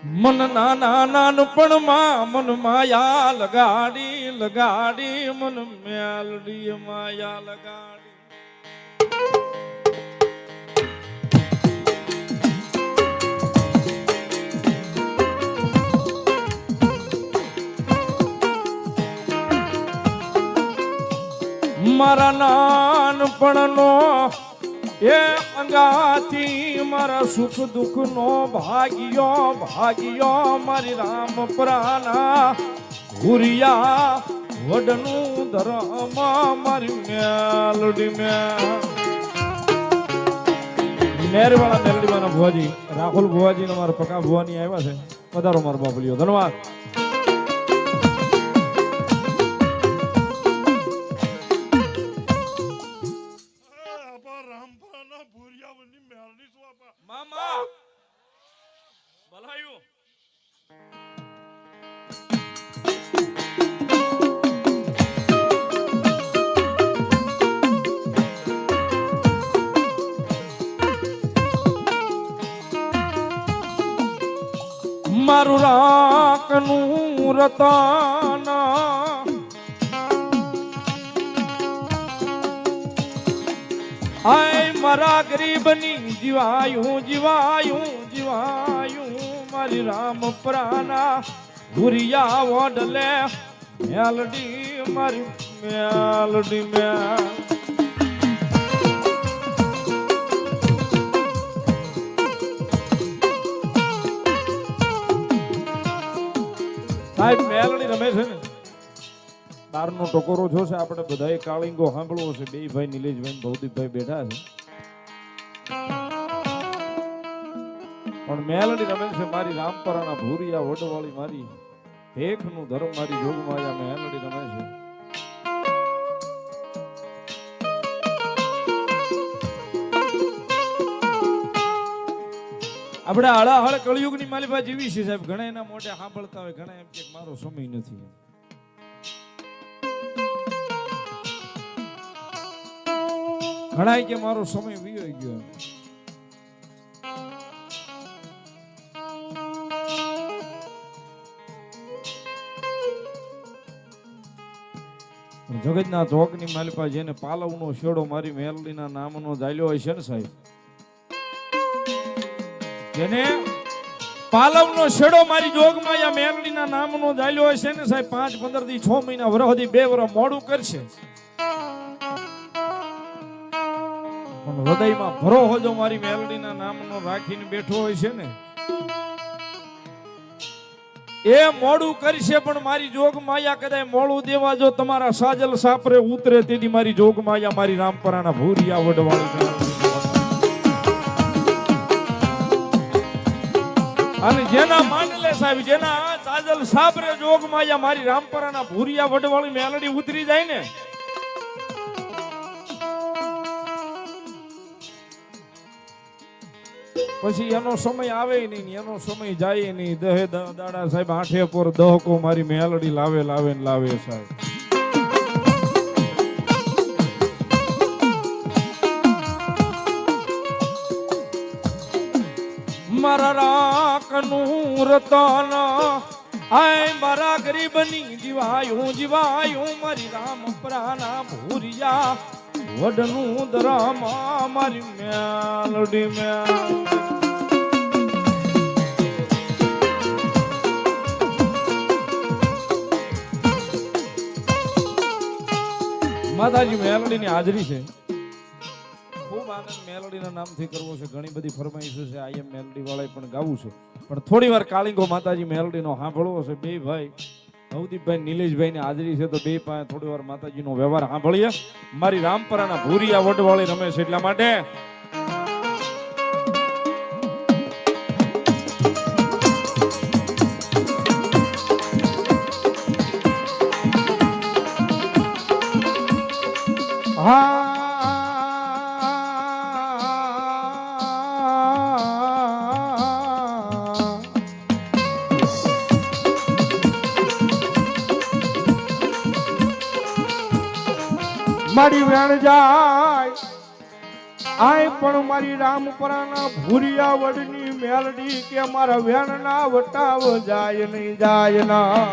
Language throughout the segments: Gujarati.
મન નાના નાનપણમાં મન માયા લગાડી લગાડી મન મેલડી માયા લગાડી. મારા નાનપણનો એ અંગાથી મારા સુખ દુઃખ નો ભાગ્યો ભાગ્યો મારી રામ પ્રાના ભૂરિયા વડનું ધરમ મારી મેલડી મેરવાળા મેલડીવાના ભુવાજી રાહુલ ભુવાજી ને મારા પકા ભુવાની આવ્યા છે. પધારો મારો બાપલીઓ. ધન્યવાદ. મામા ભલાયું મારું રાખનું રતાના આય મારા ગરીબની જીવાયું જીવાયું જીવાયું મારી રામ પ્રાના ભૂરિયા વડલે મેલડી મારી મેલડી સાહેબ મેલડી રમે છે ને બારનો ટકોરો છો છે. આપણે બધાએ કાળીંગો સાંભળવો છે. બે ભાઈ નિલેશભાઈ ભૌતિકભાઈ બેઠા છે પણ મેલડી રમે છે મારી રામપરાના ભૂરિયા વડવાળી મારી ભેખનું ધર્મ મારી જોગમાયા મેલડી રમે છે. આપણે હળાહળ કળિયુગની માલિપા જીવી છે સાહેબ. ઘણા એના મોઢે સાંભળતા હોય, ઘણા એમ કે મારો સમય નથી. ઘણા કે મારો સમય વીયો ગયો. જગતના ચોકની માલિપા જેને પાલવનો શેડો મારી મેલડીના નામનો જાલ્યો હોય છે ને સાહેબ, જેને પાલવનો શેડો મારી જોગમાયા મેલડીના નામનો જાલ્યો હોય છે ને સાહેબ, 5-15 દી 6 મહિના વરહ દી 2 વરહ મોડું કરશે પણ હૃદયમાં ભરોહો જો મારી મેલડીના નામનો રાખીને બેઠો હોય છે ને, એ મોડું કરશે પણ મારી જોગમાયા કદાચ મોડું દેવા જો તમારા સાજલ સાપરે ઉતરે તેથી મારી જોગમાયા મારી રામપરાના ભૂરિયા વડવાળી અને જેના માનલે સાહેબ જેના સાજલ સાપરે જોગમાયા મારી રામપરાના ભૂરિયા વડવાળી મેલડી ઉતરી જાય ને, પછી એનો સમય આવે નહીં, એનો સમય જાય નહીં. દહે દાડા સાહેબ 8 પર દહકો મારી મેલડી લાવે લાવે ને લાવે સાહેબ. મારા રાખનું રતન આય મારા ગરીબની જીવાયું જીવાયું મારી રામ પ્રાના ભૂરિયા વડનું દરામા મારી મેલડી માતાજી મેલડીની હાજરી છે. ખૂબ આનંદ મેલડીના નામથી કરવો છે. ઘણી બધી ફરમાઈશો છે. આઈ એમ મેલડી વાળાએ પણ ગાવું છે પણ થોડી વાર કાળીંગો માતાજી મેલડીનો સાંભળવો છે. બે ભાઈ નવદીપભાઈ નિલેશભાઈ ની હાજરી છે તો બે પાસે થોડી વાર માતાજીનો વ્યવહાર સાંભળીએ. મારી રામપરાના ભૂરિયા વડવાળી રમે છે એટલા માટે મારી વેણ જાય આય પણ મારી રામપરાના ભૂરિયા વડની મેલડી કે મારા વેણના વટાવ જાય નહીં જાય ના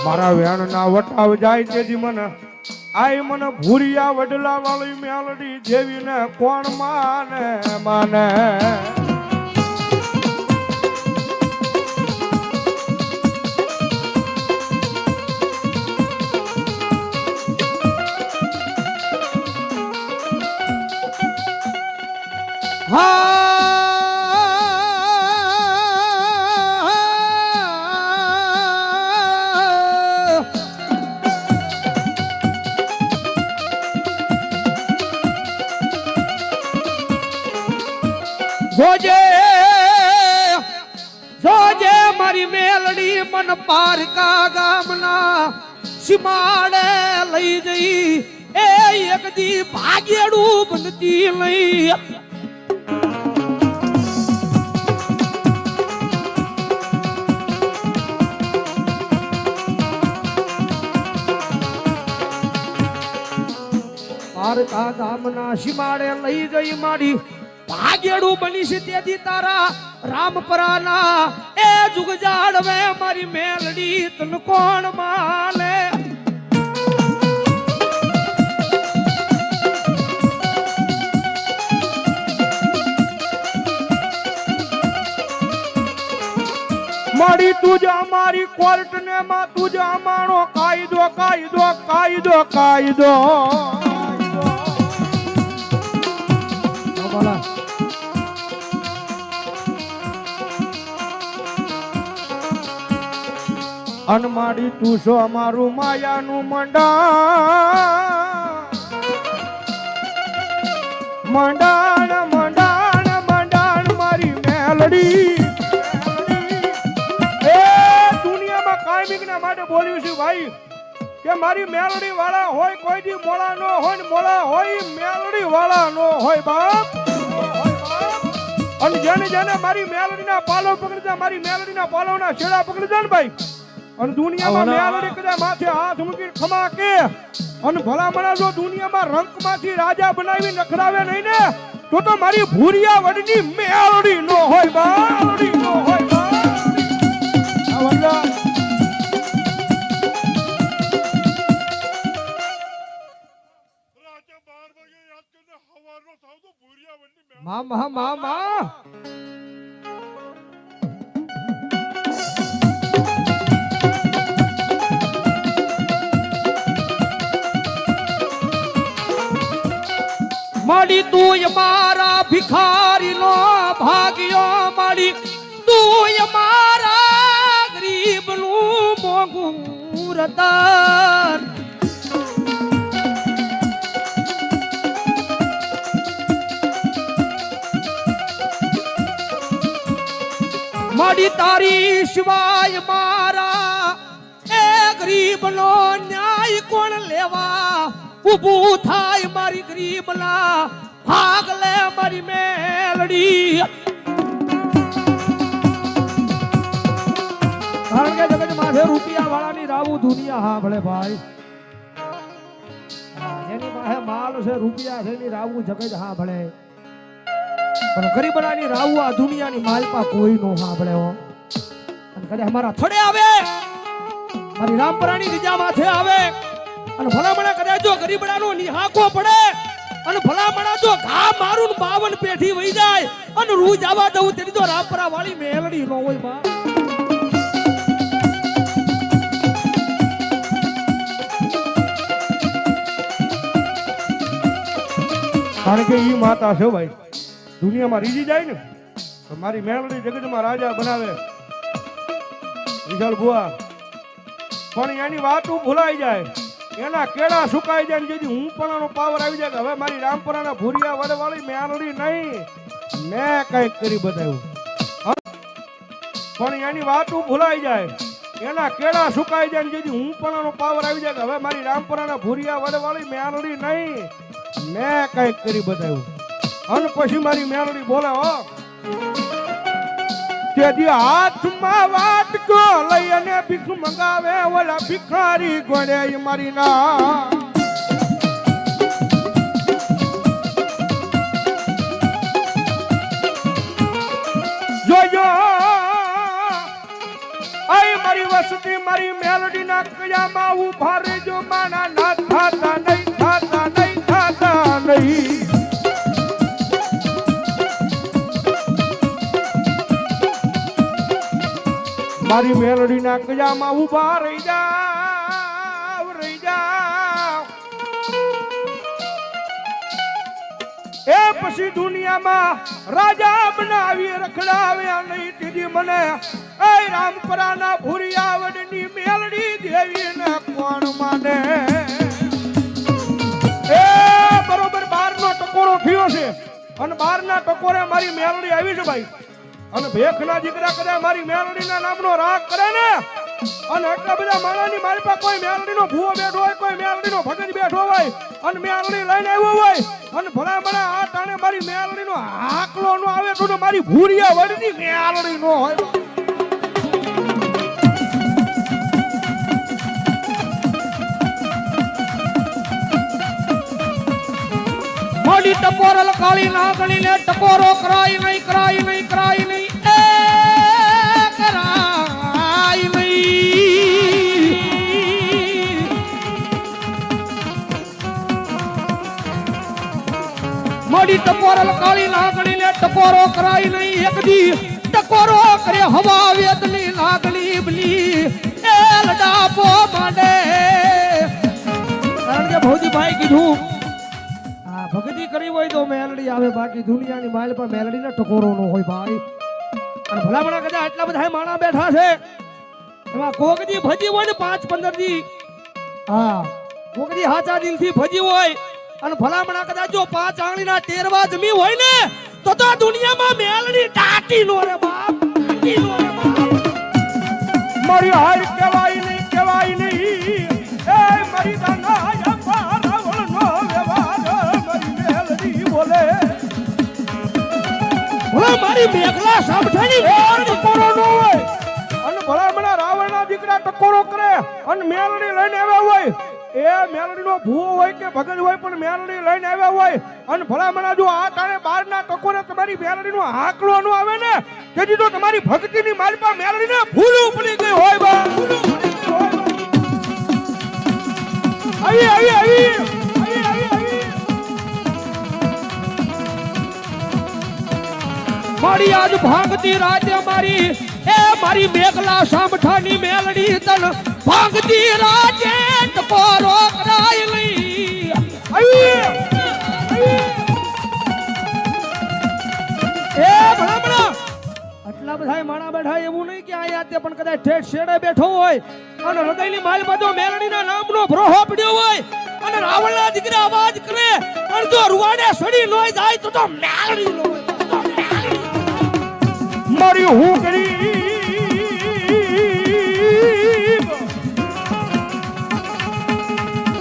મારા વેણના વટાવ જાય તેથી મને આય મને ભૂરિયા વડલા વાળી મેલડી જેવીને કોણ માને માને જોજે મારી મેલડી મન પારકા ગામના સીમાડે લઈ જઈ એ એક દી ભાગેડું બનતી લઈ પારકા ગામના સીમાડે લઈ જઈ મારી ભાગેડું બની છે તેથી તારા રામપરાના એ જુગ જાડવે મારી મેલડી તન કોણ માલે મારી તુજા મારી કોર્ટ ને માં તુજા માણો કાયદો કાયદો કાયદો કાયદો અનમાડી તું છો અમારું માયાનું મંડાણ મંડાણ મંડાણ મારી મેલડી એ દુનિયામાં કાયમિકના માટે બોલ્યું છું ભાઈ કે મારી મેલડી વાળા હોય કોઈ દી મોળા નો હોય ને મોળા હોય મેલડી વાળા નો હોય બાપ અને જેને જેને મારી મેલડીના પાલો પકડી મારી મેલડીના પાલોના છેડા પકડી દે ને ભાઈ અને દુનિયામાં મેલડી કદાચ માથે હાથ મૂકીને ખમા કે અને ભલામણા જો દુનિયામાં રંકમાંથી રાજા બનાવી નખરાવે નહીં ને તો મારી ભૂરિયા વડની મેલડી નો હોય બાલડી નો હોય મા મા મા માડી તું મારા ભિખારી નો ભાગ્યો માડી તું મારા ગરીબ નું મોંઘું રતન માડી તારી સિવાય મારા એ ગરીબ નો ન્યાય કોણ લેવા ઉભું થાય મારી ગરીબના ભાગ લે મારી મેલડી કારણ કે જગત માથે રૂપિયા વાળાની રાવું દુનિયા સાંભળે ભાઈ જેની પાસે માલ છે રૂપિયા છે એની રાવું જગત સાંભળે પણ ગરીબનાની રાવું આ દુનિયાની માલપા કોઈ નો સાંભળે હો અને કદાચ અમારા થડે આવે મારી રામપરાની રીજા માથે આવે અને ભલામણા કદાચ જો ગરીબડાનો નિહાકો પડે અને ભલામણા જો ઘા મારું 52 પેઢી વહી જાય અને રૂજ આવા દઉં તેની તો રામપરા વાળી મેલડી નો હોય બા કારણ કે ઈ માતા છે ભાઈ દુનિયામાં રીજી જાય ને તો મારી મેલડી જગતમાં રાજા બનાવે વિશાલ બુઆ પણ એની વાતો ભૂલાઈ જાય એના કેળા સુકાઈ જાય જેથી હું પણ પાવર આવી જાય કે હવે મારી રામપરાના ભૂરિયા વડે વાળી મેલડી નહીં મેં કઈક કરી બતાવ્યું પણ એની વાતો ભૂલાઈ જાય એના કેળા સુકાઈ જાય જેથી હું પણ પાવર આવી જાય કે હવે મારી રામપરાના ભૂરિયા વડે વાળી મેલડી નહીં મેં કઈક કરી બતાવ્યું અને પછી મારી મેલડી બોલે હો તેથી હાથમાં વાટકો લઈ અને ભીખ મંગાવે ઓલા ભિખારી ગોળે મારી ના જોજો આઈ મારી વસતી મારી મેલડી ના કયામાં ઉભા રહેજો માના ના થાતા નહીં થાતા નહીં થાતા નહીં મારી મેલડી ના કયામાં ઉભા રહી જાવ એ પછી દુનિયામાં રાજા બનાવી રખડાવ્યા નહીં દીધી મને એ રામપરાના ભૂરિયાવડની મેલડી દેવી ને કોણ માને એ બરોબર 12 નો ટકોરો થયો છે અને 12 ના ટકોરે મારી મેલડી આવી છે ભાઈ અને ભેખના દીકરા કદાચ મારી મેલડીના નામનો રાગ કરે ને અને એટલા બધા માણાની મારી પાસે કોઈ મેલડીનો ભૂવો બેઠો હોય કોઈ મેલડીનો ભગત બેઠો હોય અને મેલડી લઈને આવ્યો હોય અને ભલા આ ટાણે મારી મેલડીનો આકલો નો આવે તો મારી ભૂરિયા વડની મેલડી નો હોય મોડી ટકોરલ કાળી નાગણી ને ટકોરો કરાય નહીં કરાય નહીં કરાય નહીં એ કરાય નહીં મોડી ટકોરલ કાળી નાગણી ને ટકોરો કરાય નહીં એક દી ટકોરો કરે હવા વેદની નાગણી બલી એ લડાપો માંડે કારણ કે ભૌજીભાઈ કીધું ભક્તિ કરી હોય તો મેલડી આવે બાકી દુનિયાની માલ પર મેલડીનો ટકોરો નો હોય ભાઈ અને ભલામણા કદાચ આટલા બધા માણા બેઠા છે એમાં કોકદી ભજી હોય ને 5-15 દી હા કોકદી હાચા દિલથી ભજી હોય અને ભલામણા કદાચ જો 5 આંગળીના ટેરવા જમી હોય ને તો દુનિયામાં મેલડી ટાટી નો રે બાપ ટાટી નો રે બાપ મારી હાર કહેવાય નહીં એ મારી દાના મારી મેઘલા સામઠાની ટકોરો નો હોય અને ભલામણા રાવણના દીકરા ટકોરો કરે અને મેલડી લઈને આવ્યા હોય એ મેલડીનો ભૂવો હોય કે ભગત હોય પણ મેલડી લઈને આવ્યા હોય અને ભલામણા જો આ ટાણે 12 ના ટકોરે તમારી મેલડીનો આંકડો નો આવે ને તેથી તો તમારી ભક્તિની માલપા મેલડીને ભૂલું પડી ગઈ હોય બા ભૂલું પડી ગઈ હોય આવી મારી આજ ભાંગતી રાજ્ય મારી એ મારી મેઘલા સામઠાની મેલડી તન ભાંગતી રાજ્ય ટકોરો કરાય લઈ એ ભલામણા આટલા બધા માણા બેઠા એવું નહીં કે આયા તે પણ કદાચ ઠેઠ શેડે બેઠો હોય અને હૃદયની માલમાં જો મેલડીના નામનો ભરોહો પડ્યો હોય અને રાવણના દીકરા અવાજ કરે અને જો રૂવાડે સડી લોય જાય તો મેલડી નો મારી હું ગરીબ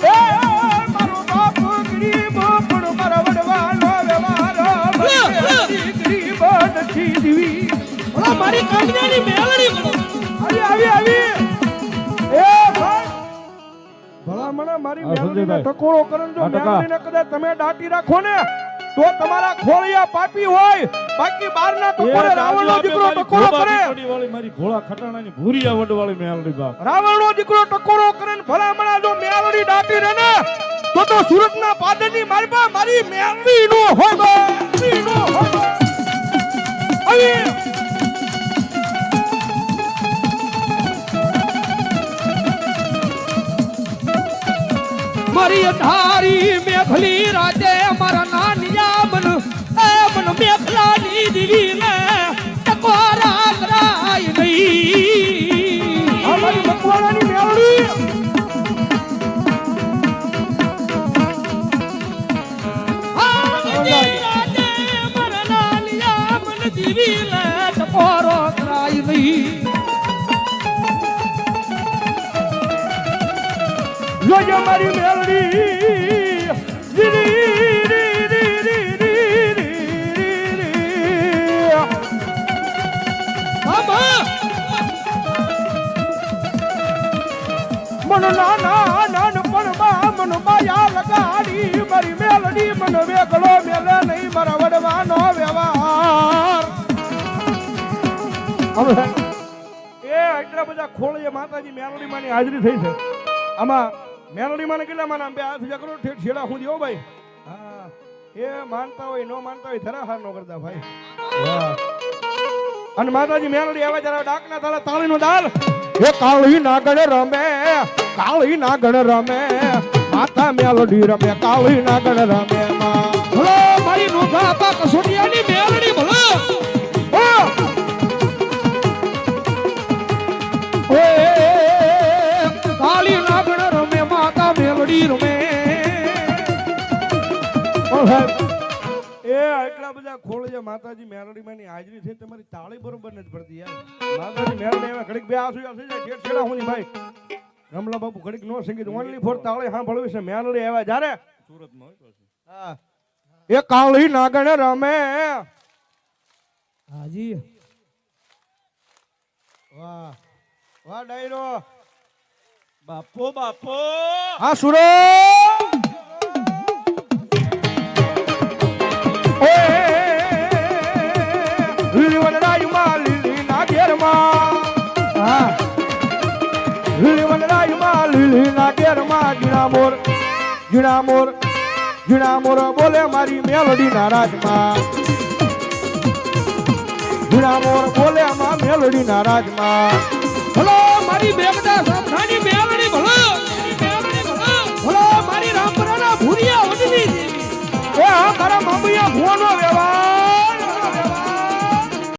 એ મારો બાપ ગરીબ પણ મારા વડવાનો વ્યવહાર ગરીબ નથી દીવી ઓલા મારી કન્યાની મેલડી આવી એ ભલા મારી મેલડીને ટકોરો કરન જો મેલડીને કદાચ તમે દાટી રાખો ને તો તમારા ખોળિયા પાપી હોય બાકી 12 ના ટકોરે રાવણનો દીકરો ટકોરો કરે મારી ભોળા ખટાણાની ભૂરિયા વડવાળી મેલડી બાપ રાવણનો દીકરો ટકોરો કરે ને ભલામણા જો મેલડી દાટી રહે ને તો સુરતના પાદરની મારી મારી મેલડી નો હોય મેલડી નો હોય આવી મારી ધારી મેઘલી રાજે મારા નાનિયા બન એ બન મેઘલાની દીવી ને ટકોરા કરાય નહીં અમારી મકવાણાની મેલડી રાજે મારા નાનિયા બન દીવી ને ટકોરો કરાય નહીં જોજે મારી મેલડી પણ નાના નાનપણમાં મન માયા લગાડી મારી મેલડી મન વેગળો મેલે નહીં મારા વડવાનો વ્યવહાર હવે એ એટલા બધા ખોળીએ માતાજી મેલડી માની હાજરી થઈ છે આમાં મેલડી માને કેટલા માના બે હાથ જકરો ઠેઠ છેડા હું દેવો ભાઈ હા એ માનતા હોય નો માનતા હોય ધરાહાર નો કરતા ભાઈ વાહ અને માતાજી મેલડી આવે જરા ડાકના તાળે તાળીનો દાલ એ કાળી નાગણ રમે કાળી નાગણ રમે માતા મેલડી રમે કાળી નાગણ રમે માં ભલો મારી નોખા આપા કસોટિયાની મેલડી ભલો કાળી નાગણ રમે માતા મેલડી રમે એ એટલા બધા ખોળિયા માતાજી મેલડી માની હાજરી છે તમારી તાળી બરોબર નથી પડતી યાર માતાજી મેલડી આવે ઘડીક બે આસુ થઈ જાય ઠેઠ છેડા હું ભાઈ રમલા બાપુ ઘડીક નો સંગીત ઓનલી ફોર તાળી સાંભળવી છે મેલડી આવ્યા જ્યારે સુરતમાં હોય હા એ કાળી નાગણ રમે હાજી વાહ વાહ ડાયરો બાપો બાપો હા સુરો લીલી વનરાયુમાં લીલી નાગેરમાં હા લીલી વનરાયુમાં લીલી નાગેરમાં ઝીણા મોર બોલે મારી મેલડી ના રાજમાં ઝીણા મોર બોલે માં મેલડી ના રાજમાં ભલો મારી બેગડા સામનાની મેલડી ભલો ભલો મારી રામપરાના ભૂરિયા વડલી એ મારા મામૈયા ભુવાનો વ્યવહાર